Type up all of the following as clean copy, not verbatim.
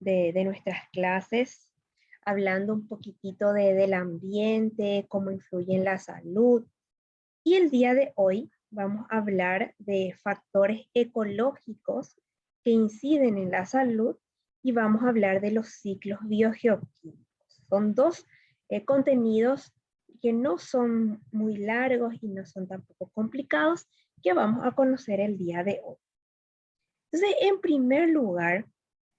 de nuestras clases, hablando un poquitito del ambiente, cómo influye en la salud. Y el día de hoy vamos a hablar de factores ecológicos que inciden en la salud y vamos a hablar de los ciclos biogeoquímicos. Son dos contenidos que no son muy largos y no son tampoco complicados que vamos a conocer el día de hoy. Entonces, en primer lugar,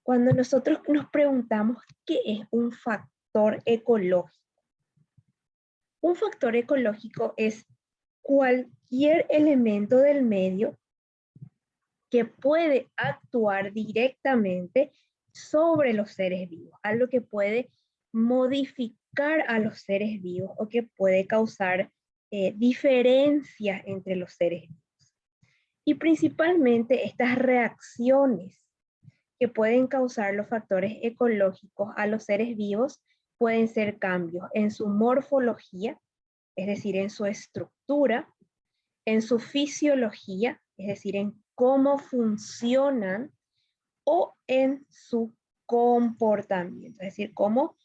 cuando nosotros nos preguntamos qué es un factor ecológico, un factor ecológico es cualquier elemento del medio que puede actuar directamente sobre los seres vivos, algo que puede modificar a los seres vivos o que puede causar diferencias entre los seres vivos. Y principalmente estas reacciones que pueden causar los factores ecológicos a los seres vivos pueden ser cambios en su morfología, es decir, en su estructura, en su fisiología, es decir, en cómo funcionan, o en su comportamiento, es decir, cómo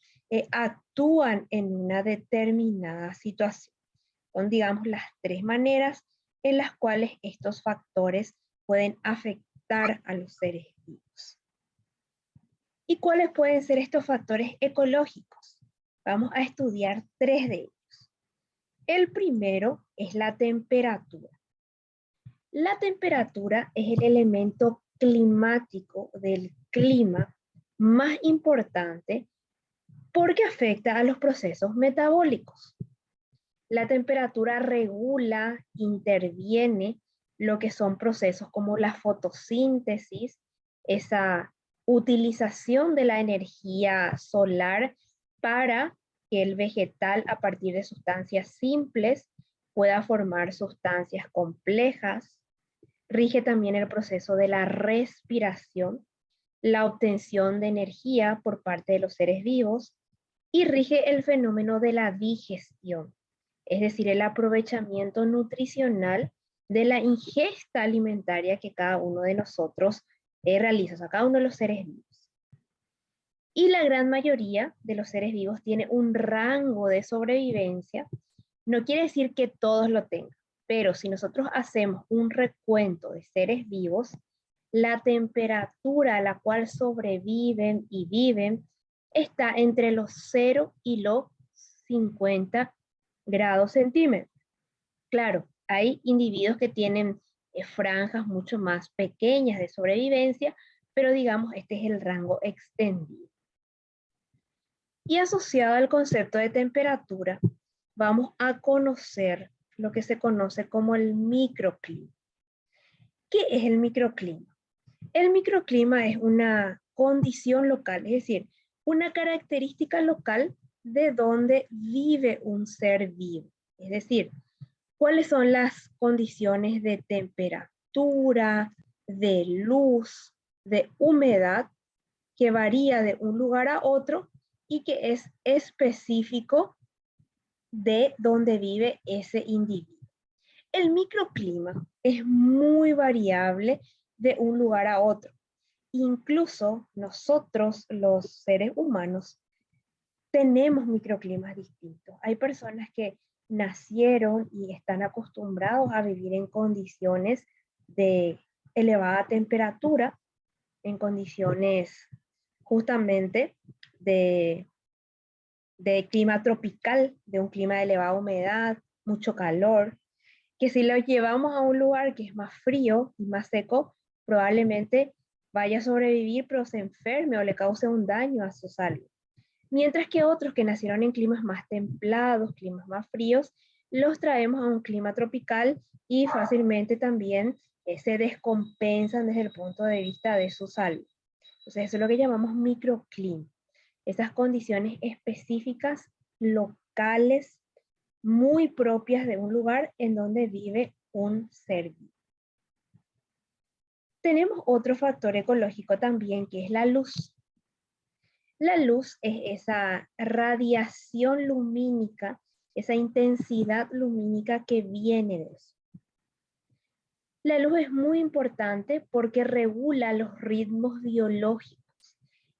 actúan en una determinada situación. Son, digamos, las tres maneras en las cuales estos factores pueden afectar a los seres vivos. ¿Y cuáles pueden ser estos factores ecológicos? Vamos a estudiar tres de ellos. El primero es la temperatura. La temperatura es el elemento climático del clima más importante porque afecta a los procesos metabólicos. La temperatura regula, interviene lo que son procesos como la fotosíntesis, esa utilización de la energía solar para que el vegetal, a partir de sustancias simples, pueda formar sustancias complejas. Rige también el proceso de la respiración, la obtención de energía por parte de los seres vivos y rige el fenómeno de la digestión, es decir, el aprovechamiento nutricional de la ingesta alimentaria que cada uno de nosotros realiza, o sea, cada uno de los seres vivos. Y la gran mayoría de los seres vivos tiene un rango de sobrevivencia. No quiere decir que todos lo tengan, pero si nosotros hacemos un recuento de seres vivos, la temperatura a la cual sobreviven y viven está entre los 0 y los 50 grados centímetros. Claro, hay individuos que tienen franjas mucho más pequeñas de sobrevivencia, pero digamos, este es el rango extendido. Y asociado al concepto de temperatura, vamos a conocer lo que se conoce como el microclima. ¿Qué es el microclima? El microclima es una condición local, es decir, una característica local de donde vive un ser vivo. Es decir, cuáles son las condiciones de temperatura, de luz, de humedad, que varía de un lugar a otro y que es específico de donde vive ese individuo. El microclima es muy variable de un lugar a otro. Incluso nosotros, los seres humanos, tenemos microclimas distintos. Hay personas que nacieron y están acostumbrados a vivir en condiciones de elevada temperatura, en condiciones justamente de clima tropical, de un clima de elevada humedad, mucho calor, que si lo llevamos a un lugar que es más frío y más seco, probablemente vaya a sobrevivir, pero se enferme o le cause un daño a su salud. Mientras que otros que nacieron en climas más templados, climas más fríos, los traemos a un clima tropical y fácilmente también se descompensan desde el punto de vista de su salud. Entonces eso es lo que llamamos microclima. Esas condiciones específicas, locales, muy propias de un lugar en donde vive un ser vivo. Tenemos otro factor ecológico también, que es la luz. La luz es esa radiación lumínica, esa intensidad lumínica que viene de eso. La luz es muy importante porque regula los ritmos biológicos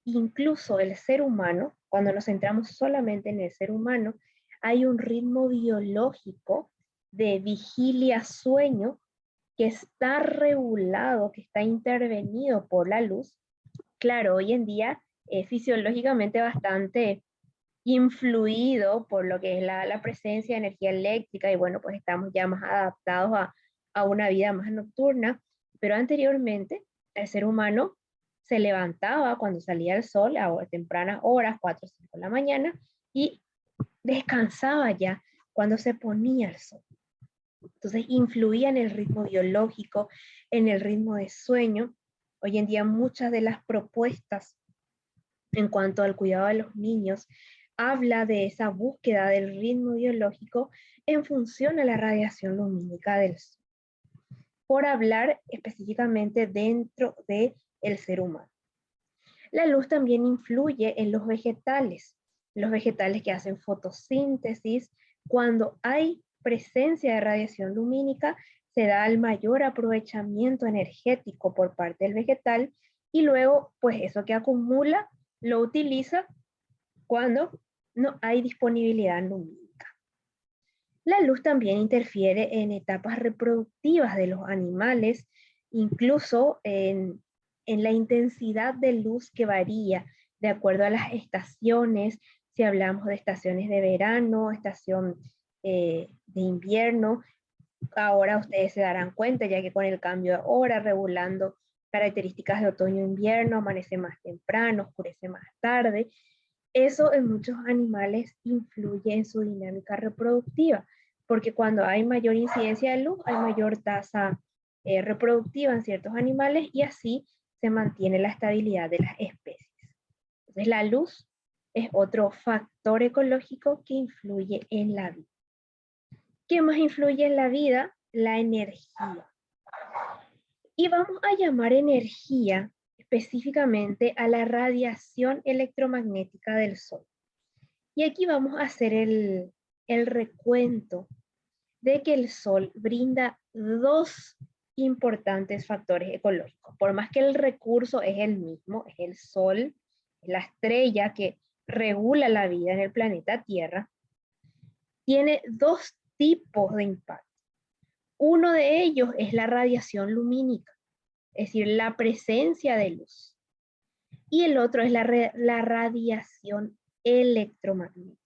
Incluso el ser humano, cuando nos centramos solamente en el ser humano, hay un ritmo biológico de vigilia-sueño que está regulado, que está intervenido por la luz. Claro, hoy en día es fisiológicamente bastante influido por lo que es la presencia de energía eléctrica y bueno, pues estamos ya más adaptados a una vida más nocturna, pero anteriormente el ser humano se levantaba cuando salía el sol a tempranas horas, 4 o 5 de la mañana, y descansaba ya cuando se ponía el sol. Entonces influía en el ritmo biológico, en el ritmo de sueño. Hoy en día muchas de las propuestas en cuanto al cuidado de los niños habla de esa búsqueda del ritmo biológico en función a la radiación lumínica del sol, por hablar específicamente dentro del ser humano. La luz también influye en los vegetales que hacen fotosíntesis. Cuando hay presencia de radiación lumínica, se da el mayor aprovechamiento energético por parte del vegetal y luego, pues eso que acumula, lo utiliza cuando no hay disponibilidad lumínica. La luz también interfiere en etapas reproductivas de los animales, incluso en la intensidad de luz que varía de acuerdo a las estaciones, si hablamos de estaciones de verano, estación de invierno. Ahora ustedes se darán cuenta, ya que con el cambio de hora, regulando características de otoño-invierno, amanece más temprano, oscurece más tarde. Eso en muchos animales influye en su dinámica reproductiva, porque cuando hay mayor incidencia de luz, hay mayor tasa reproductiva en ciertos animales y así se mantiene la estabilidad de las especies. Entonces la luz es otro factor ecológico que influye en la vida. ¿Qué más influye en la vida? La energía. Y vamos a llamar energía específicamente a la radiación electromagnética del Sol. Y aquí vamos a hacer el recuento de que el Sol brinda dos importantes factores ecológicos. Por más que el recurso es el mismo, es el Sol, es la estrella que regula la vida en el planeta Tierra, tiene dos tipos de impacto. Uno de ellos es la radiación lumínica, es decir, la presencia de luz. Y el otro es la radiación electromagnética.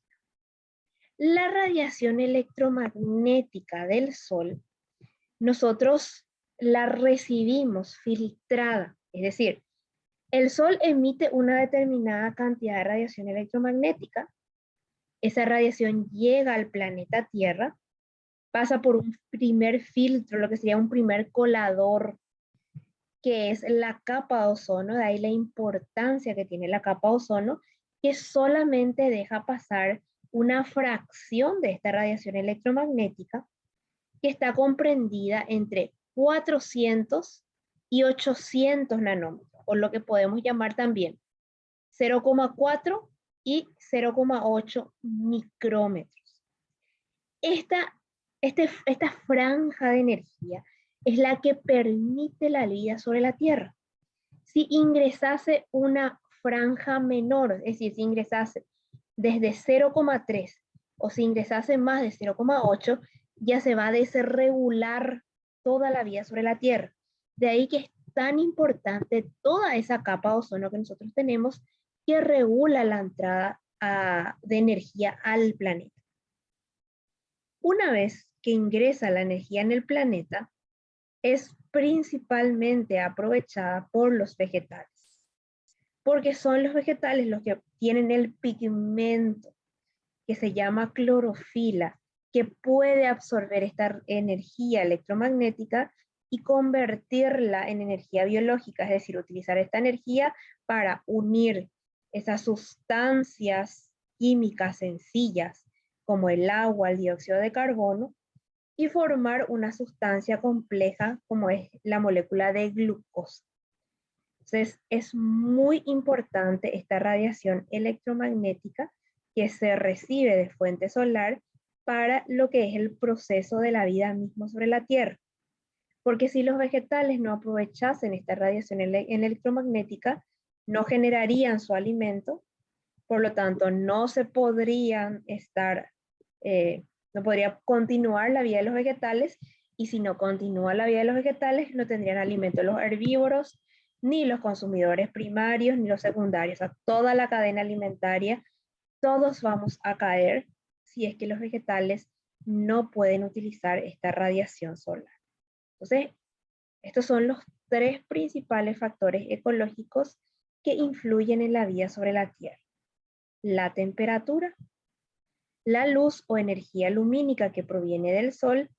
La radiación electromagnética del Sol, nosotros la recibimos filtrada, es decir, el Sol emite una determinada cantidad de radiación electromagnética, esa radiación llega al planeta Tierra, pasa por un primer filtro, lo que sería un primer colador, que es la capa de ozono, de ahí la importancia que tiene la capa de ozono, que solamente deja pasar una fracción de esta radiación electromagnética que está comprendida entre 400 y 800 nanómetros, o lo que podemos llamar también 0,4 y 0,8 micrómetros. Esta franja de energía es la que permite la vida sobre la Tierra. Si ingresase una franja menor, es decir, si ingresase desde 0,3 o si ingresase más de 0,8, ya se va a desregular toda la vida sobre la Tierra. De ahí que es tan importante toda esa capa de ozono que nosotros tenemos que regula la entrada de energía al planeta. Una vez que ingresa la energía en el planeta, es principalmente aprovechada por los vegetales, porque son los vegetales los que tienen el pigmento que se llama clorofila, que puede absorber esta energía electromagnética y convertirla en energía biológica, es decir, utilizar esta energía para unir esas sustancias químicas sencillas como el agua, el dióxido de carbono, y formar una sustancia compleja como es la molécula de glucosa. Entonces, es muy importante esta radiación electromagnética que se recibe de fuente solar para lo que es el proceso de la vida mismo sobre la Tierra. Porque si los vegetales no aprovechasen esta radiación electromagnética, no generarían su alimento, por lo tanto no se podrían no podría continuar la vida de los vegetales, y si no continúa la vida de los vegetales, no tendrían alimento los herbívoros, ni los consumidores primarios, ni los secundarios. O sea, toda la cadena alimentaria, todos vamos a caer si es que los vegetales no pueden utilizar esta radiación solar. Entonces, estos son los tres principales factores ecológicos que influyen en la vida sobre la Tierra: la temperatura, la luz o energía lumínica que proviene del Sol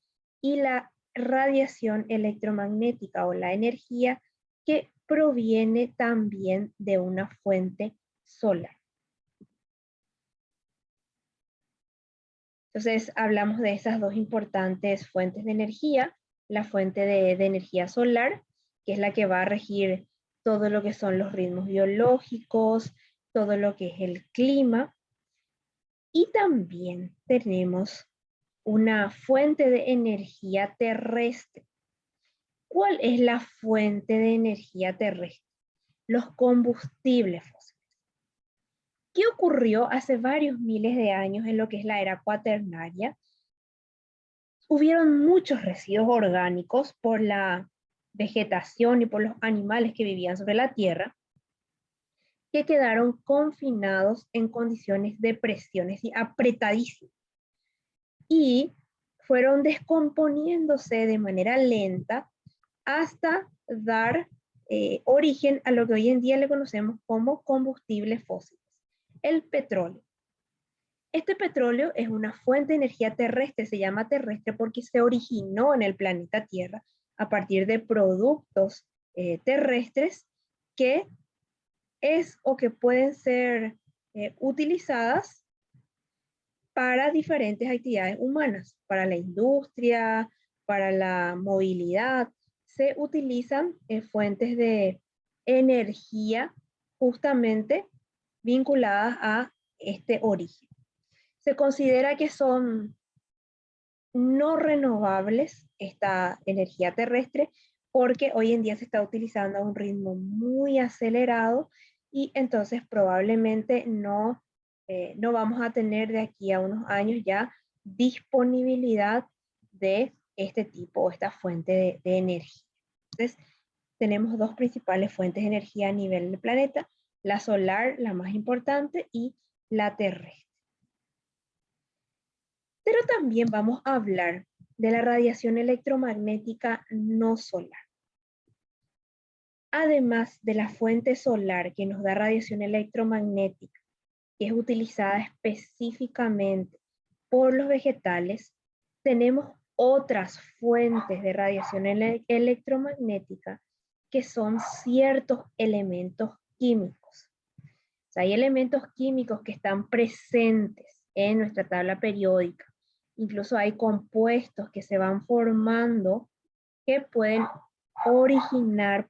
y la radiación electromagnética o la energía que proviene también de una fuente solar. Entonces, hablamos de esas dos importantes fuentes de energía: la fuente de energía solar, que es la que va a regir todo lo que son los ritmos biológicos, todo lo que es el clima. Y también tenemos una fuente de energía terrestre. ¿Cuál es la fuente de energía terrestre? Los combustibles fósiles. ¿Qué ocurrió hace varios miles de años en lo que es la era cuaternaria? Hubieron muchos residuos orgánicos por la vegetación y por los animales que vivían sobre la Tierra, que quedaron confinados en condiciones de presiones y apretadísimas, y fueron descomponiéndose de manera lenta hasta dar origen a lo que hoy en día le conocemos como combustibles fósiles, el petróleo. Este petróleo es una fuente de energía terrestre, se llama terrestre porque se originó en el planeta Tierra a partir de productos terrestres que que pueden ser utilizadas para diferentes actividades humanas, para la industria, para la movilidad. Se utilizan fuentes de energía justamente vinculadas a este origen. Se considera que son no renovables esta energía terrestre porque hoy en día se está utilizando a un ritmo muy acelerado, y entonces probablemente no vamos a tener de aquí a unos años ya disponibilidad de este tipo o esta fuente de energía. Entonces, tenemos dos principales fuentes de energía a nivel del planeta: la solar, la más importante, y la terrestre. Pero también vamos a hablar de la radiación electromagnética no solar. Además de la fuente solar que nos da radiación electromagnética, que es utilizada específicamente por los vegetales, tenemos otras fuentes de radiación electromagnética que son ciertos elementos químicos. O sea, hay elementos químicos que están presentes en nuestra tabla periódica. Incluso hay compuestos que se van formando que pueden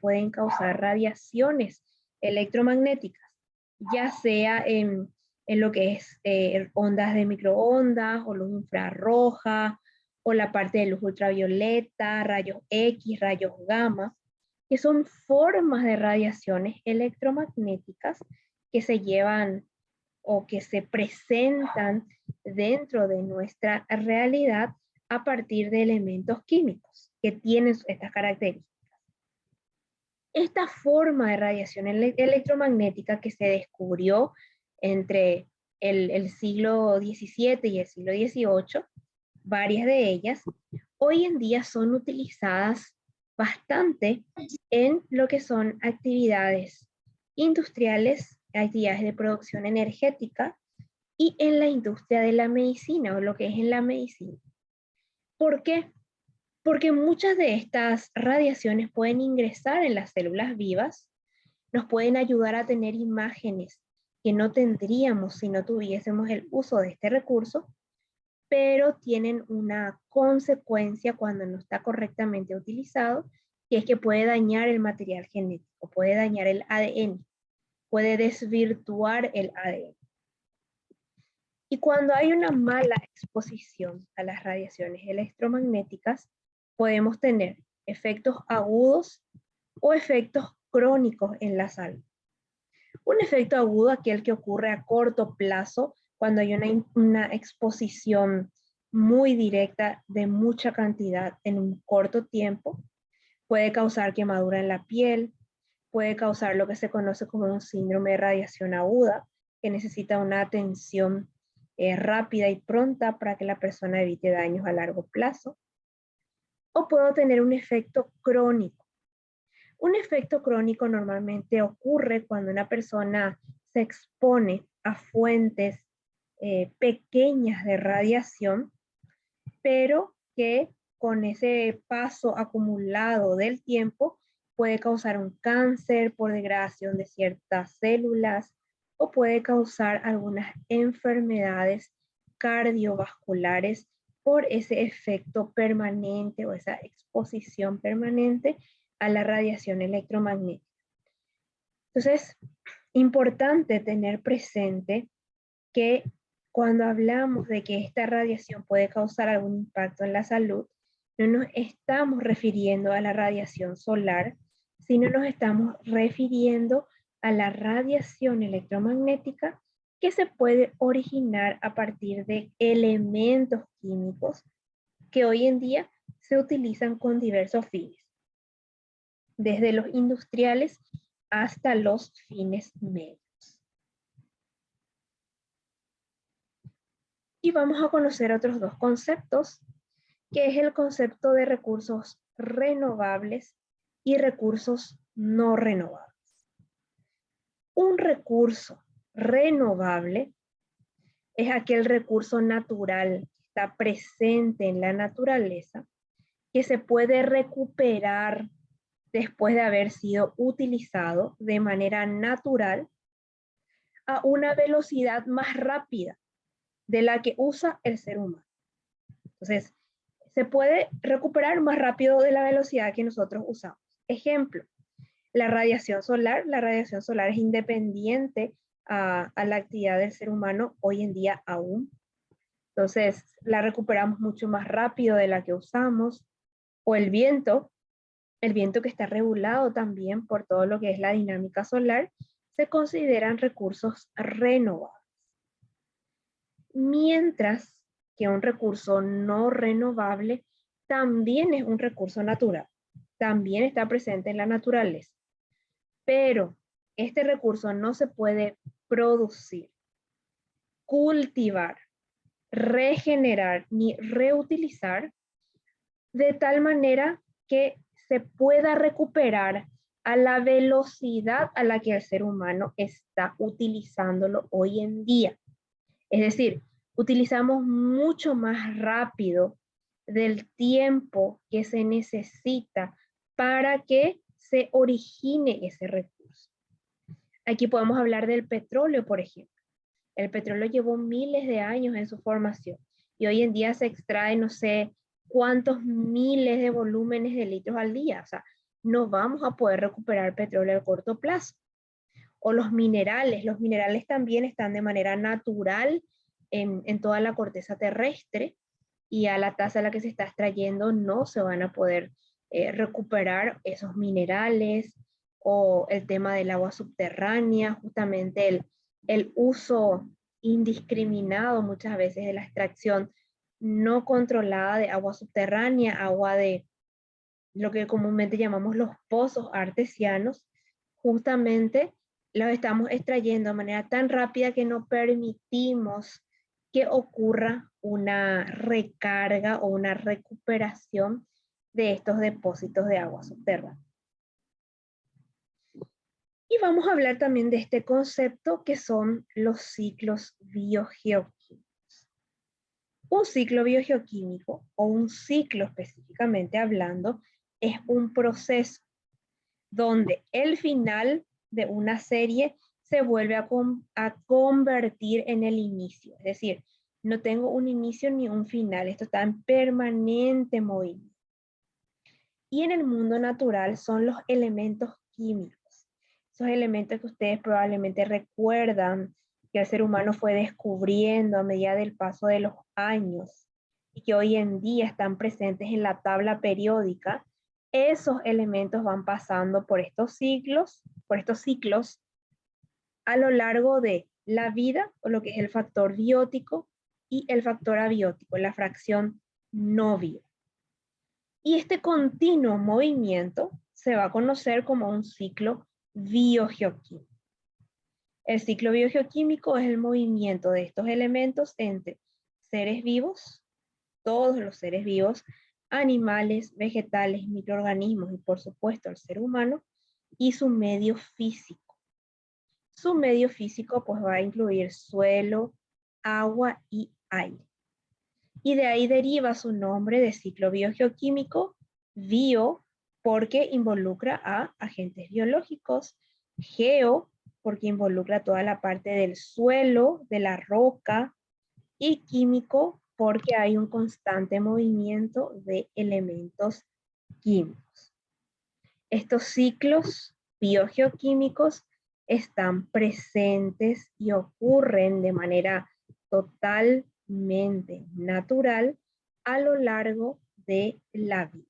pueden causar radiaciones electromagnéticas, ya sea en lo que es ondas de microondas o luz infrarroja, o la parte de luz ultravioleta, rayos X, rayos gamma, que son formas de radiaciones electromagnéticas que se llevan o que se presentan dentro de nuestra realidad a partir de elementos químicos que tienen estas características. Esta forma de radiación electromagnética que se descubrió entre el siglo XVII y el siglo XVIII, varias de ellas, hoy en día son utilizadas bastante en lo que son actividades industriales, actividades de producción energética y en la industria de la medicina, o lo que es en la medicina. ¿Por qué? Porque muchas de estas radiaciones pueden ingresar en las células vivas, nos pueden ayudar a tener imágenes que no tendríamos si no tuviésemos el uso de este recurso, pero tienen una consecuencia cuando no está correctamente utilizado, que es que puede dañar el material genético, puede dañar el ADN, puede desvirtuar el ADN. Y cuando hay una mala exposición a las radiaciones electromagnéticas, podemos tener efectos agudos o efectos crónicos en la salud. Un efecto agudo, aquel que ocurre a corto plazo, cuando hay una exposición muy directa de mucha cantidad en un corto tiempo. Puede causar quemadura en la piel, puede causar lo que se conoce como un síndrome de radiación aguda, que necesita una atención rápida y pronta para que la persona evite daños a largo plazo. O puedo tener un efecto crónico. Un efecto crónico normalmente ocurre cuando una persona se expone a fuentes pequeñas de radiación, pero que con ese paso acumulado del tiempo puede causar un cáncer por degradación de ciertas células o puede causar algunas enfermedades cardiovasculares por ese efecto permanente o esa exposición permanente a la radiación electromagnética. Entonces, importante tener presente que cuando hablamos de que esta radiación puede causar algún impacto en la salud, no nos estamos refiriendo a la radiación solar, sino nos estamos refiriendo a la radiación electromagnética que se puede originar a partir de elementos químicos que hoy en día se utilizan con diversos fines, desde los industriales hasta los fines médicos. Y vamos a conocer otros dos conceptos, que es el concepto de recursos renovables y recursos no renovables. Un recurso renovable es aquel recurso natural que está presente en la naturaleza, que se puede recuperar después de haber sido utilizado de manera natural a una velocidad más rápida de la que usa el ser humano. Entonces, se puede recuperar más rápido de la velocidad que nosotros usamos. Ejemplo, la radiación solar. La radiación solar es independiente a la actividad del ser humano hoy en día aún. Entonces, la recuperamos mucho más rápido de la que usamos. O el viento que está regulado también por todo lo que es la dinámica solar, se consideran recursos renovables. Mientras que un recurso no renovable también es un recurso natural, también está presente en la naturaleza, pero este recurso no se puede producir, cultivar, regenerar ni reutilizar de tal manera que se pueda recuperar a la velocidad a la que el ser humano está utilizándolo hoy en día. Es decir, utilizamos mucho más rápido del tiempo que se necesita para que se origine ese recurso. Aquí podemos hablar del petróleo, por ejemplo. El petróleo llevó miles de años en su formación y hoy en día se extrae no sé cuántos miles de volúmenes de litros al día. O sea, no vamos a poder recuperar petróleo a corto plazo. O los minerales también están de manera natural en toda la corteza terrestre y a la tasa a la que se está extrayendo no se van a poder recuperar esos minerales, o el tema del agua subterránea, justamente el uso indiscriminado muchas veces de la extracción no controlada de agua subterránea, agua de lo que comúnmente llamamos los pozos artesianos, justamente los estamos extrayendo de manera tan rápida que no permitimos que ocurra una recarga o una recuperación de estos depósitos de agua subterránea. Y vamos a hablar también de este concepto que son los ciclos biogeoquímicos. Un ciclo biogeoquímico, o un ciclo específicamente hablando, es un proceso donde el final de una serie se vuelve a convertir en el inicio. Es decir, no tengo un inicio ni un final, esto está en permanente movimiento. Y en el mundo natural son los elementos químicos. Esos elementos que ustedes probablemente recuerdan que el ser humano fue descubriendo a medida del paso de los años y que hoy en día están presentes en la tabla periódica. Esos elementos van pasando por estos ciclos a lo largo de la vida, o lo que es el factor biótico, y el factor abiótico, la fracción no bio. Y este continuo movimiento se va a conocer como un ciclo biogeoquímico. El ciclo biogeoquímico es el movimiento de estos elementos entre seres vivos, todos los seres vivos, animales, vegetales, microorganismos y por supuesto el ser humano, y su medio físico. Su medio físico pues va a incluir suelo, agua y aire. Y de ahí deriva su nombre de ciclo biogeoquímico, bio, porque involucra a agentes biológicos, geo, porque involucra toda la parte del suelo, de la roca, y químico, porque hay un constante movimiento de elementos químicos. Estos ciclos biogeoquímicos están presentes y ocurren de manera totalmente natural a lo largo de la vida.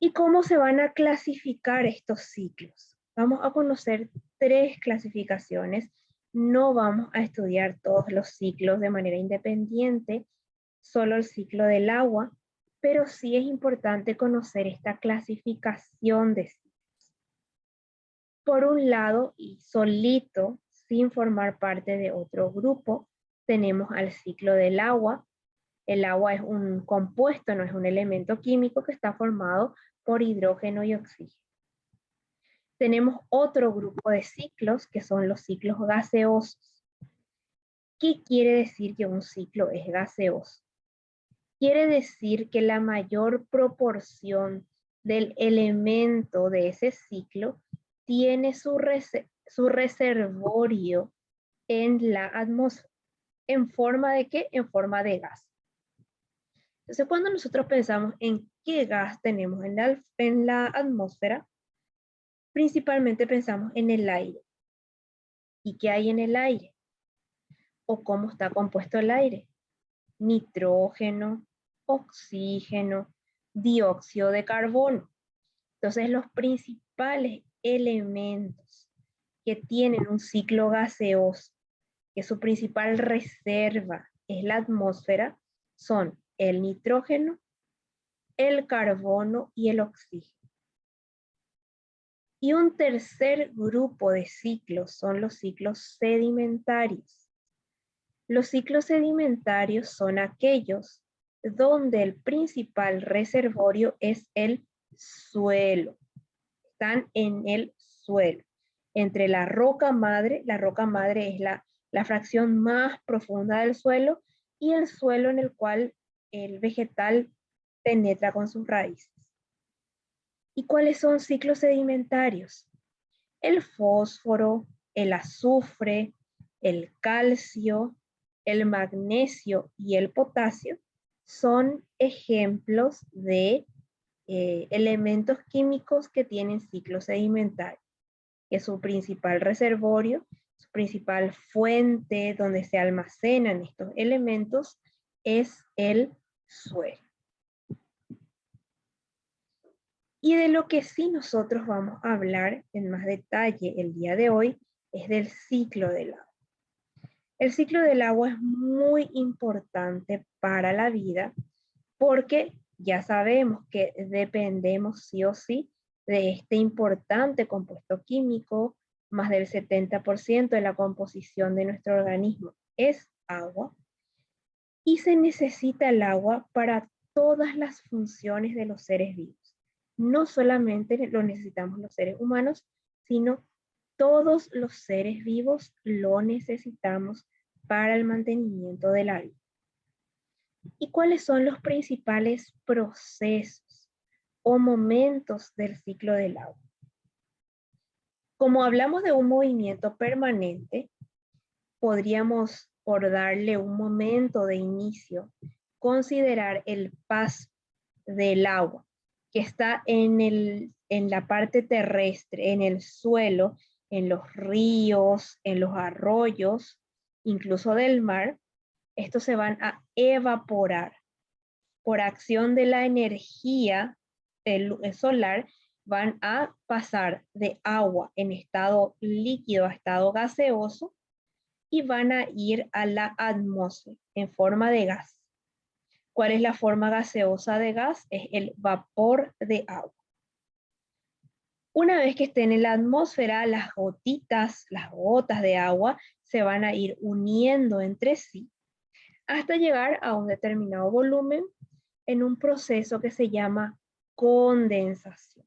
¿Y cómo se van a clasificar estos ciclos? Vamos a conocer 3 clasificaciones. No vamos a estudiar todos los ciclos de manera independiente, solo el ciclo del agua, pero sí es importante conocer esta clasificación de ciclos. Por un lado, y solito, sin formar parte de otro grupo, tenemos al ciclo del agua. El agua es un compuesto, no es un elemento químico que está formado por hidrógeno y oxígeno. Tenemos otro grupo de ciclos que son los ciclos gaseosos. ¿Qué quiere decir que un ciclo es gaseoso? Quiere decir que la mayor proporción del elemento de ese ciclo tiene su reservorio en la atmósfera. ¿En forma de qué? En forma de gas. Entonces, cuando nosotros pensamos en qué gas tenemos en la atmósfera, principalmente pensamos en el aire. ¿Y qué hay en el aire? ¿O cómo está compuesto el aire? Nitrógeno, oxígeno, dióxido de carbono. Entonces, los principales elementos que tienen un ciclo gaseoso, que su principal reserva es la atmósfera, son el nitrógeno, el carbono y el oxígeno. Y un tercer grupo de ciclos son los ciclos sedimentarios. Los ciclos sedimentarios son aquellos donde el principal reservorio es el suelo. Están en el suelo. Entre la roca madre es la fracción más profunda del suelo, y el suelo en el cual el vegetal penetra con sus raíces. ¿Y cuáles son ciclos sedimentarios? El fósforo, el azufre, el calcio, el magnesio y el potasio son ejemplos de elementos químicos que tienen ciclos sedimentarios, que su principal reservorio, su principal fuente donde se almacenan estos elementos es el suelo. Y de lo que sí nosotros vamos a hablar en más detalle el día de hoy es del ciclo del agua. El ciclo del agua es muy importante para la vida porque ya sabemos que dependemos sí o sí de este importante compuesto químico. Más del 70% de la composición de nuestro organismo es agua, y se necesita el agua para todas las funciones de los seres vivos. No solamente lo necesitamos los seres humanos, sino todos los seres vivos lo necesitamos para el mantenimiento de la vida. ¿Y cuáles son los principales procesos o momentos del ciclo del agua? Como hablamos de un movimiento permanente, podríamos, por darle un momento de inicio, considerar el paso del agua que está en la parte terrestre, en el suelo, en los ríos, en los arroyos, incluso del mar. Estos se van a evaporar por acción de la energía solar van a pasar de agua en estado líquido a estado gaseoso y van a ir a la atmósfera en forma de gas. ¿Cuál es la forma gaseosa de gas? Es el vapor de agua. Una vez que estén en la atmósfera, las gotitas, las gotas de agua se van a ir uniendo entre sí hasta llegar a un determinado volumen en un proceso que se llama condensación.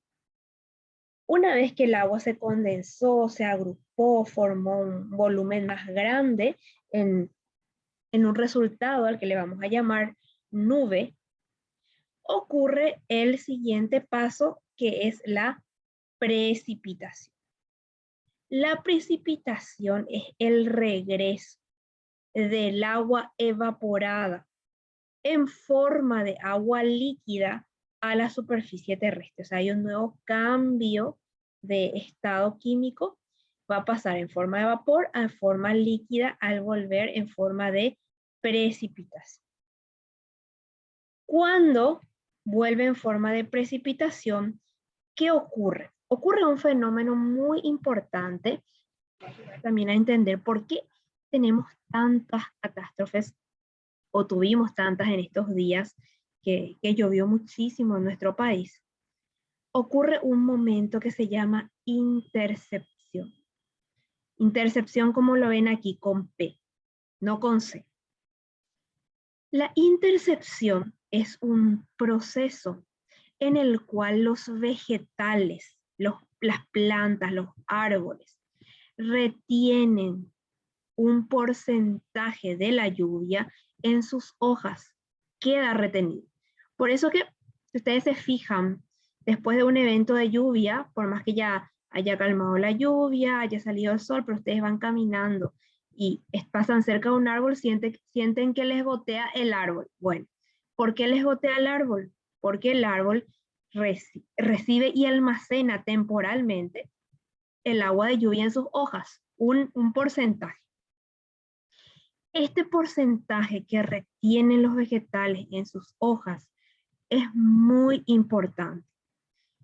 Una vez que el agua se condensó, se agrupó, formó un volumen más grande en un resultado al que le vamos a llamar nube, ocurre el siguiente paso, que es la precipitación. La precipitación es el regreso del agua evaporada en forma de agua líquida a la superficie terrestre. O sea, hay un nuevo cambio de estado químico. Va a pasar en forma de vapor a forma líquida al volver en forma de precipitación. Cuando vuelve en forma de precipitación, ¿qué ocurre? Ocurre un fenómeno muy importante también a entender por qué tenemos tantas catástrofes o tuvimos tantas en estos días que llovió muchísimo en nuestro país. Ocurre un momento que se llama intercepción. Intercepción, como lo ven aquí, con P, no con C. La intercepción es un proceso en el cual los vegetales, las plantas, los árboles, retienen un porcentaje de la lluvia en sus hojas, queda retenido. Por eso que, si ustedes se fijan, después de un evento de lluvia, por más que ya haya calmado la lluvia, haya salido el sol, pero ustedes van caminando y pasan cerca de un árbol, sienten que les gotea el árbol. Bueno, ¿por qué les gotea el árbol? Porque el árbol recibe y almacena temporalmente el agua de lluvia en sus hojas, un porcentaje. Este porcentaje que retienen los vegetales en sus hojas es muy importante.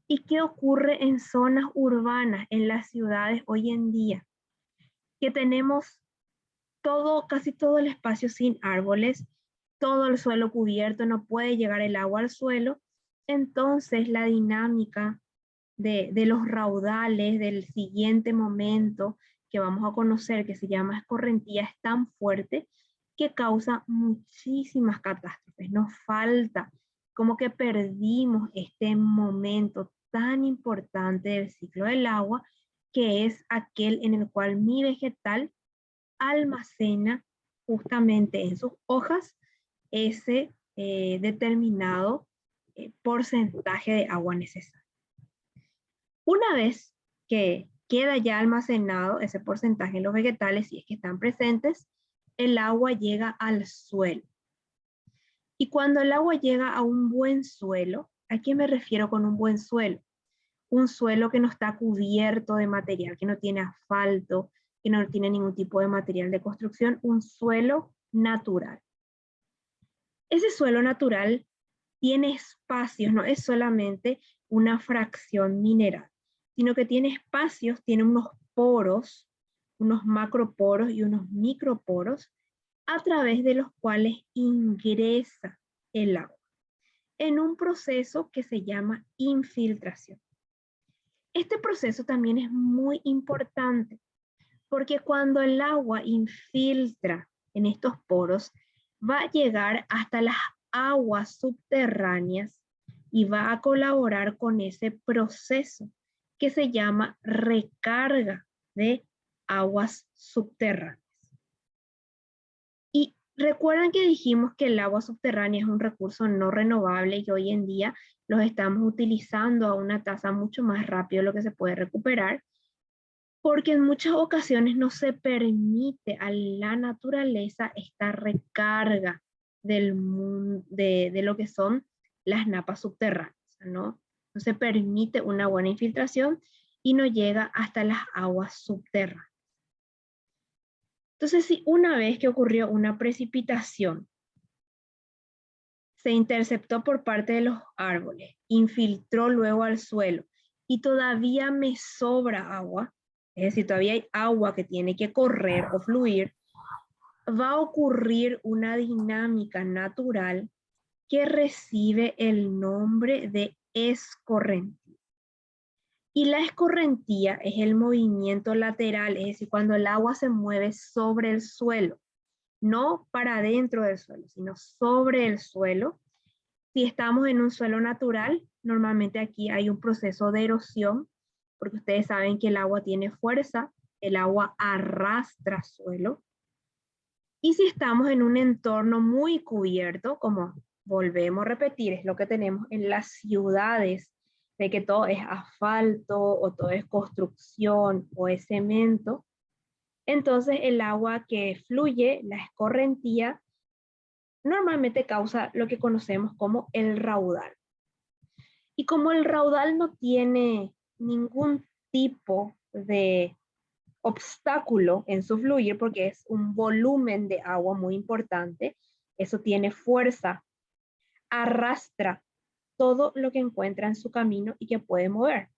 ¿Y qué ocurre en zonas urbanas, en las ciudades hoy en día? Que tenemos casi todo el espacio sin árboles, todo el suelo cubierto, no puede llegar el agua al suelo. Entonces la dinámica de los raudales del siguiente momento que vamos a conocer, que se llama escorrentía, es tan fuerte que causa muchísimas catástrofes. Nos falta, como que perdimos este momento tan importante del ciclo del agua, que es aquel en el cual mi vegetal almacena justamente en sus hojas ese determinado porcentaje de agua necesaria. Una vez que queda ya almacenado ese porcentaje en los vegetales, si es que están presentes, el agua llega al suelo. Y cuando el agua llega a un buen suelo, ¿a qué me refiero con un buen suelo? Un suelo que no está cubierto de material, que no tiene asfalto, que no tiene ningún tipo de material de construcción, un suelo natural. Ese suelo natural tiene espacios, no es solamente una fracción mineral, sino que tiene espacios, tiene unos poros, unos macroporos y unos microporos, a través de los cuales ingresa el agua en un proceso que se llama infiltración. Este proceso también es muy importante porque cuando el agua infiltra en estos poros, va a llegar hasta las aguas subterráneas y va a colaborar con ese proceso que se llama recarga de aguas subterráneas. Y recuerdan que dijimos que el agua subterránea es un recurso no renovable y que hoy en día los estamos utilizando a una tasa mucho más rápida de lo que se puede recuperar, porque en muchas ocasiones no se permite a la naturaleza esta recarga de lo que son las napas subterráneas, ¿no? No se permite una buena infiltración y no llega hasta las aguas subterráneas. Entonces, si una vez que ocurrió una precipitación, se interceptó por parte de los árboles, infiltró luego al suelo y todavía me sobra agua, es decir, todavía hay agua que tiene que correr o fluir, va a ocurrir una dinámica natural que recibe el nombre de escorrentía. Y la escorrentía es el movimiento lateral, es decir, cuando el agua se mueve sobre el suelo, no para adentro del suelo, sino sobre el suelo. Si estamos en un suelo natural, normalmente aquí hay un proceso de erosión, porque ustedes saben que el agua tiene fuerza, el agua arrastra suelo. Y si estamos en un entorno muy cubierto, como volvemos a repetir, es lo que tenemos en las ciudades, de que todo es asfalto o todo es construcción o es cemento, entonces el agua que fluye, la escorrentía, normalmente causa lo que conocemos como el raudal. Y como el raudal no tiene ningún tipo de obstáculo en su fluir, porque es un volumen de agua muy importante, eso tiene fuerza, arrastra todo lo que encuentra en su camino y que puede mover.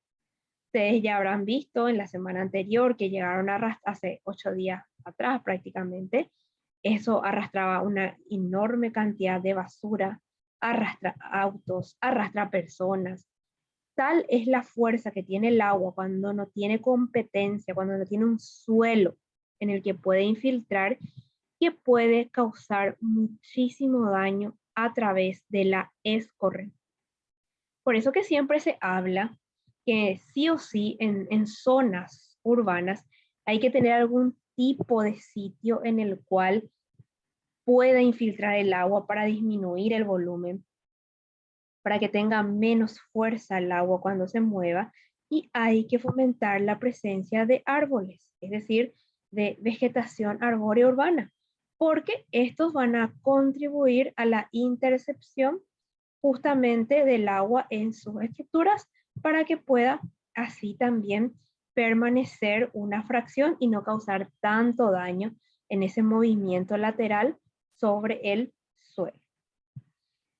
Ustedes ya habrán visto en la semana anterior que llegaron a arrastrar, hace 8 días atrás prácticamente, eso arrastraba una enorme cantidad de basura, arrastra autos, arrastra personas. Tal es la fuerza que tiene el agua cuando no tiene competencia, cuando no tiene un suelo en el que puede infiltrar, que puede causar muchísimo daño a través de la escorrentía. Por eso que siempre se habla que sí o sí en zonas urbanas hay que tener algún tipo de sitio en el cual pueda infiltrar el agua para disminuir el volumen, para que tenga menos fuerza el agua cuando se mueva, y hay que fomentar la presencia de árboles, es decir, de vegetación arbórea urbana, porque estos van a contribuir a la intercepción justamente del agua en sus estructuras para que pueda así también permanecer una fracción y no causar tanto daño en ese movimiento lateral sobre el suelo.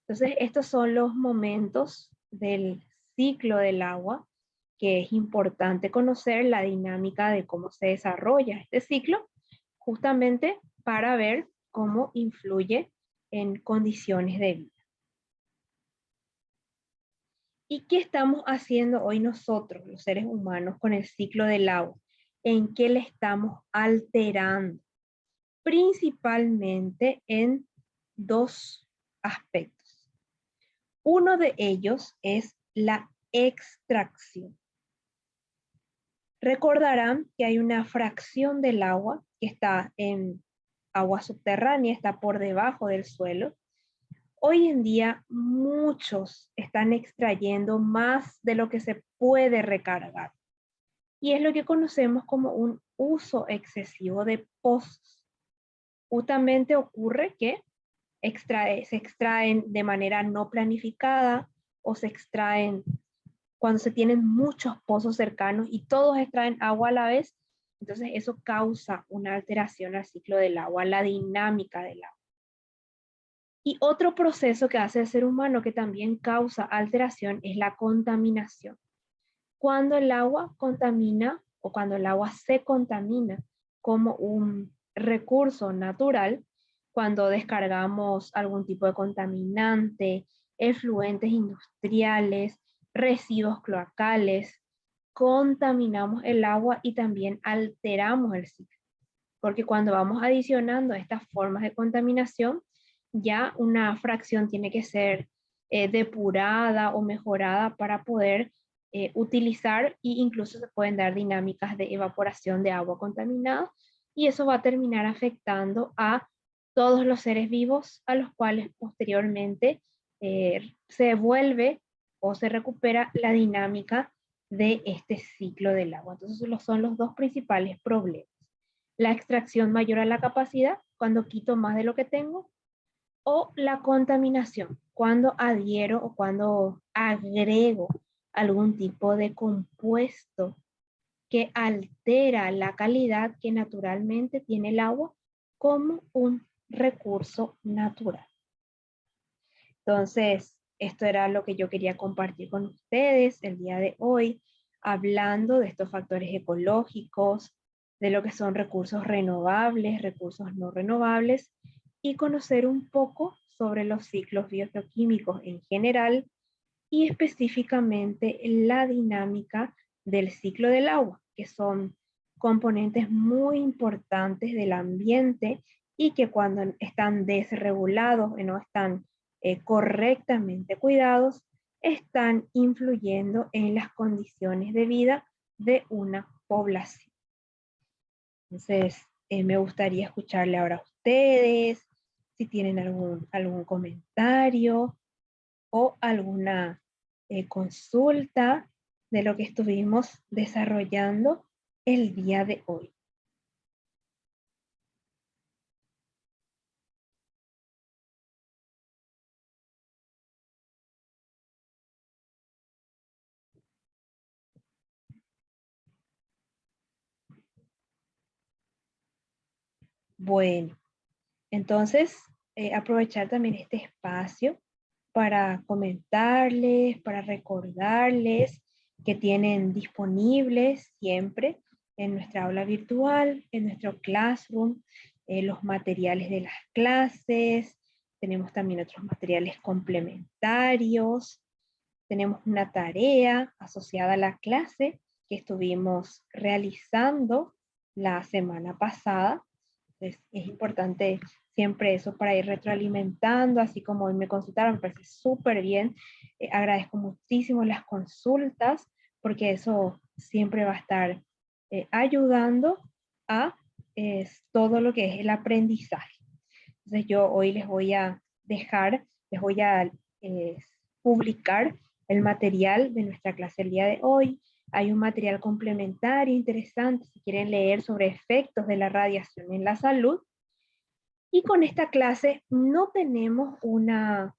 Entonces, estos son los momentos del ciclo del agua que es importante conocer la dinámica de cómo se desarrolla este ciclo, justamente para ver cómo influye en condiciones de vida. ¿Y qué estamos haciendo hoy nosotros, los seres humanos, con el ciclo del agua? ¿En qué le estamos alterando? Principalmente en dos aspectos. Uno de ellos es la extracción. Recordarán que hay una fracción del agua que está en agua subterránea, está por debajo del suelo. Hoy en día muchos están extrayendo más de lo que se puede recargar. Y es lo que conocemos como un uso excesivo de pozos. Justamente ocurre que se extraen de manera no planificada o se extraen cuando se tienen muchos pozos cercanos y todos extraen agua a la vez, entonces eso causa una alteración al ciclo del agua, la dinámica del agua. Y otro proceso que hace el ser humano que también causa alteración es la contaminación. Cuando el agua contamina o cuando el agua se contamina como un recurso natural, cuando descargamos algún tipo de contaminante, efluentes industriales, residuos cloacales, contaminamos el agua y también alteramos el ciclo. Porque cuando vamos adicionando estas formas de contaminación, ya una fracción tiene que ser depurada o mejorada para poder utilizar, e incluso se pueden dar dinámicas de evaporación de agua contaminada y eso va a terminar afectando a todos los seres vivos a los cuales posteriormente se vuelve o se recupera la dinámica de este ciclo del agua. Entonces son los dos principales problemas. La extracción mayor a la capacidad, cuando quito más de lo que tengo, o la contaminación, cuando adhiero o cuando agrego algún tipo de compuesto que altera la calidad que naturalmente tiene el agua como un recurso natural. Entonces, esto era lo que yo quería compartir con ustedes el día de hoy. hablando de estos factores ecológicos, de lo que son recursos renovables, recursos no renovables, y conocer un poco sobre los ciclos biogeoquímicos en general y específicamente la dinámica del ciclo del agua, que son componentes muy importantes del ambiente y que cuando están desregulados y no están correctamente cuidados, están influyendo en las condiciones de vida de una población. Entonces, me gustaría escucharle ahora a ustedes, si tienen algún comentario o alguna consulta de lo que estuvimos desarrollando el día de hoy. Bueno, entonces aprovechar también este espacio para comentarles, para recordarles que tienen disponibles siempre en nuestra aula virtual, en nuestro classroom, los materiales de las clases, tenemos también otros materiales complementarios, tenemos una tarea asociada a la clase que estuvimos realizando la semana pasada. Entonces, es importante siempre eso para ir retroalimentando, así como hoy me consultaron, me parece súper bien. Agradezco muchísimo las consultas porque eso siempre va a estar ayudando a todo lo que es el aprendizaje. Entonces yo hoy les voy a dejar, les voy a eh, publicar el material de nuestra clase el día de hoy. Hay un material complementario interesante si quieren leer sobre efectos de la radiación en la salud. Y con esta clase no tenemos una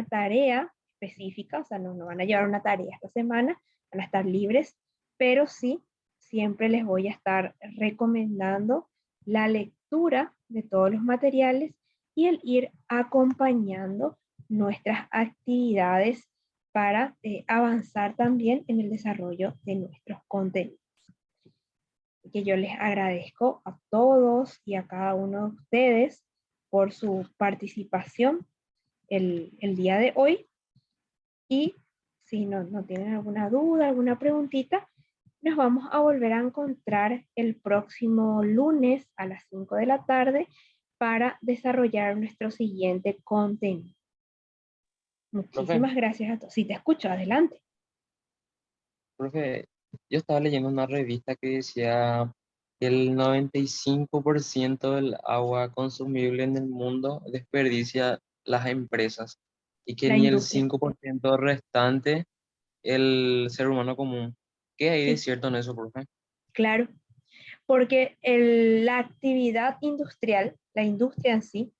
tarea específica, o sea, no van a llevar una tarea esta semana, van a estar libres, pero sí, siempre les voy a estar recomendando la lectura de todos los materiales y el ir acompañando nuestras actividades para avanzar también en el desarrollo de nuestros contenidos. Que yo les agradezco a todos y a cada uno de ustedes por su participación el día de hoy. Y si no tienen alguna duda, alguna preguntita, nos vamos a volver a encontrar el próximo lunes a las 5 de la tarde para desarrollar nuestro siguiente contenido. Profe, Muchísimas gracias a todos. Si te escucho, adelante. profe, yo estaba leyendo una revista que decía que el 95% del agua consumible en el mundo desperdicia las empresas y que La ni el industria. 5% restante el ser humano común. ¿Qué hay de Sí, cierto en eso, profe? claro. Porque la actividad industrial, la industria en sí,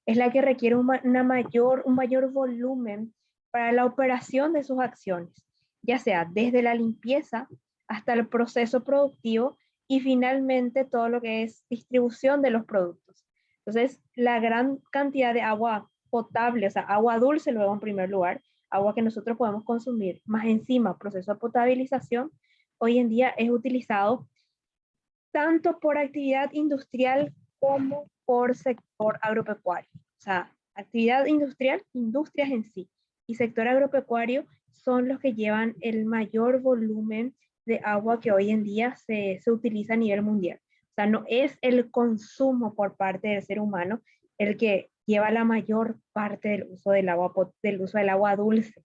es la que requiere un mayor volumen para la operación de sus acciones, ya sea desde la limpieza hasta el proceso productivo y finalmente todo lo que es distribución de los productos. Entonces, la gran cantidad de agua potable, o sea, agua dulce luego en primer lugar, agua que nosotros podemos consumir, más encima proceso de potabilización, hoy en día es utilizado tanto por actividad industrial como por sector agropecuario. O sea, actividad industrial, industrias en sí, y sector agropecuario son los que llevan el mayor volumen de agua que hoy en día se utiliza a nivel mundial. O sea, no es el consumo por parte del ser humano el que lleva la mayor parte del uso del agua dulce,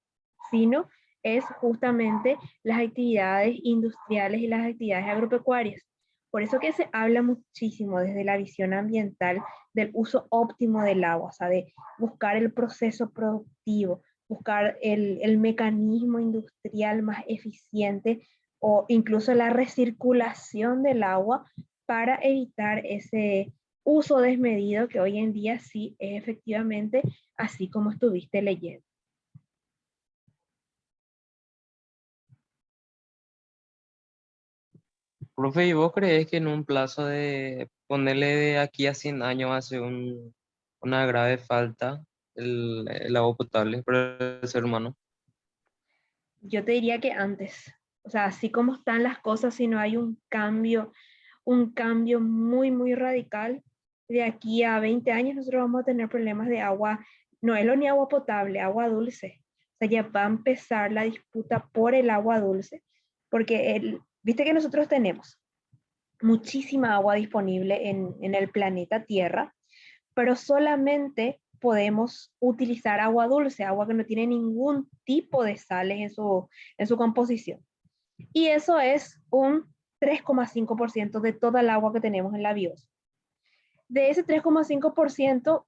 sino es justamente las actividades industriales y las actividades agropecuarias. Por eso que se habla muchísimo desde la visión ambiental del uso óptimo del agua, o sea, de buscar el proceso productivo, buscar el mecanismo industrial más eficiente o incluso la recirculación del agua para evitar ese uso desmedido que hoy en día sí es efectivamente así como estuviste leyendo. Profe, ¿y vos crees que en un plazo de ponerle de aquí a 100 años hace una grave falta el agua potable para el ser humano? Yo te diría que antes, O sea, así como están las cosas, si no hay un cambio muy, muy radical, de aquí a 20 años nosotros vamos a tener problemas de agua, no es lo ni agua potable, agua dulce. O sea, ya va a empezar la disputa por el agua dulce, porque viste que nosotros tenemos muchísima agua disponible en el planeta Tierra, pero solamente podemos utilizar agua dulce, agua que no tiene ningún tipo de sales en su composición. Y eso es un 3,5% de toda el agua que tenemos en la biosfera. De ese 3,5%,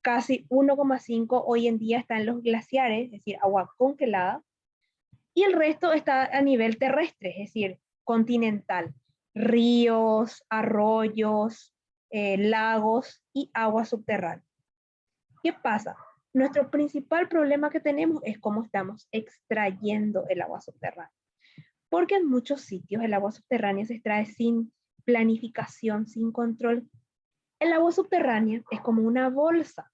casi 1,5% hoy en día está en los glaciares, es decir, agua congelada, y el resto está a nivel terrestre, es decir, continental, ríos, arroyos, lagos y agua subterránea. ¿Qué pasa? Nuestro principal problema que tenemos es cómo estamos extrayendo el agua subterránea. Porque en muchos sitios el agua subterránea se extrae sin planificación, sin control. El agua subterránea es como una bolsa.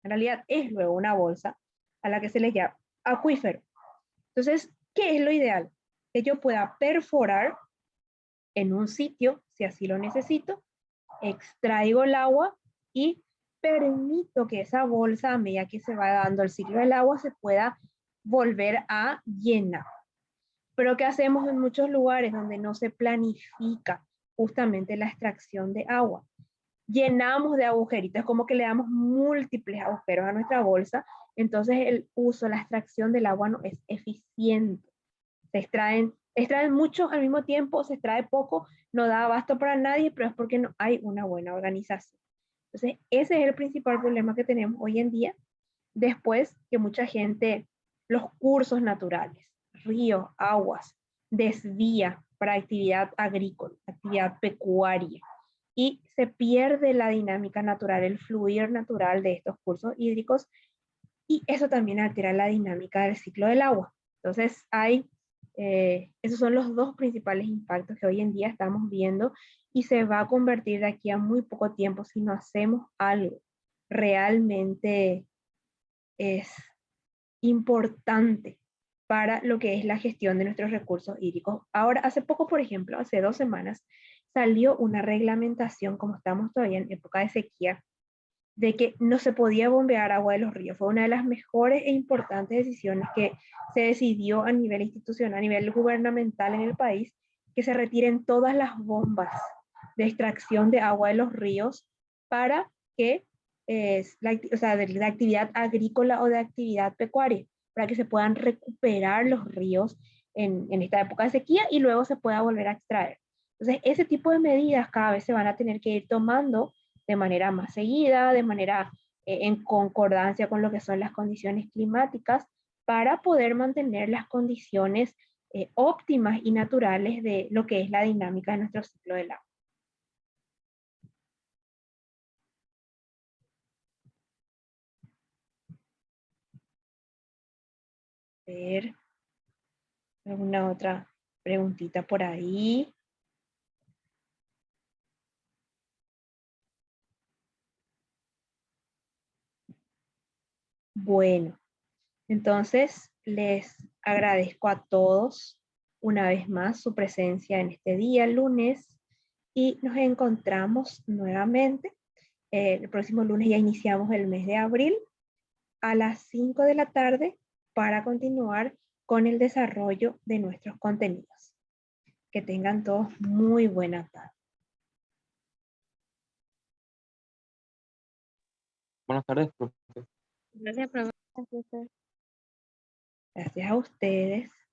En realidad es luego una bolsa a la que se le llama acuífero. Entonces, ¿qué es lo ideal? Que yo pueda perforar en un sitio, si así lo necesito, extraigo el agua y permito que esa bolsa, a medida que se va dando el ciclo del agua, se pueda volver a llenar. Pero ¿qué hacemos en muchos lugares donde no se planifica justamente la extracción de agua? Llenamos de agujeritos, es como que le damos múltiples agujeros a nuestra bolsa, entonces el uso, la extracción del agua no es eficiente. Se extraen mucho al mismo tiempo, se extrae poco, no da abasto para nadie, pero es porque no hay una buena organización. Entonces, ese es el principal problema que tenemos hoy en día, después que mucha gente, los cursos naturales, ríos, aguas, desvía para actividad agrícola, actividad pecuaria, y se pierde la dinámica natural, el fluir natural de estos cursos hídricos, y eso también altera la dinámica del ciclo del agua. Entonces, esos son los dos principales impactos que hoy en día estamos viendo y se va a convertir de aquí a muy poco tiempo si no hacemos algo realmente es importante para lo que es la gestión de nuestros recursos hídricos. Ahora, hace poco, por ejemplo, hace 2 semanas, salió una reglamentación, como estamos todavía en época de sequía, de que no se podía bombear agua de los ríos. Fue una de las mejores e importantes decisiones que se decidió a nivel institucional, a nivel gubernamental en el país, que se retiren todas las bombas de extracción de agua de los ríos para que o sea, de la actividad agrícola o de actividad pecuaria, para que se puedan recuperar los ríos en esta época de sequía y luego se pueda volver a extraer. Entonces, ese tipo de medidas cada vez se van a tener que ir tomando de manera más seguida, de manera en concordancia con lo que son las condiciones climáticas, para poder mantener las condiciones óptimas y naturales de lo que es la dinámica de nuestro ciclo del agua. A ver, alguna otra preguntita por ahí. Bueno, entonces les agradezco a todos una vez más su presencia en este día, lunes, y nos encontramos nuevamente. El próximo lunes ya iniciamos el mes de abril a las 5 de la tarde para continuar con el desarrollo de nuestros contenidos. Que tengan todos muy buena tarde. Buenas tardes, profe. Gracias, profesor. Gracias a ustedes.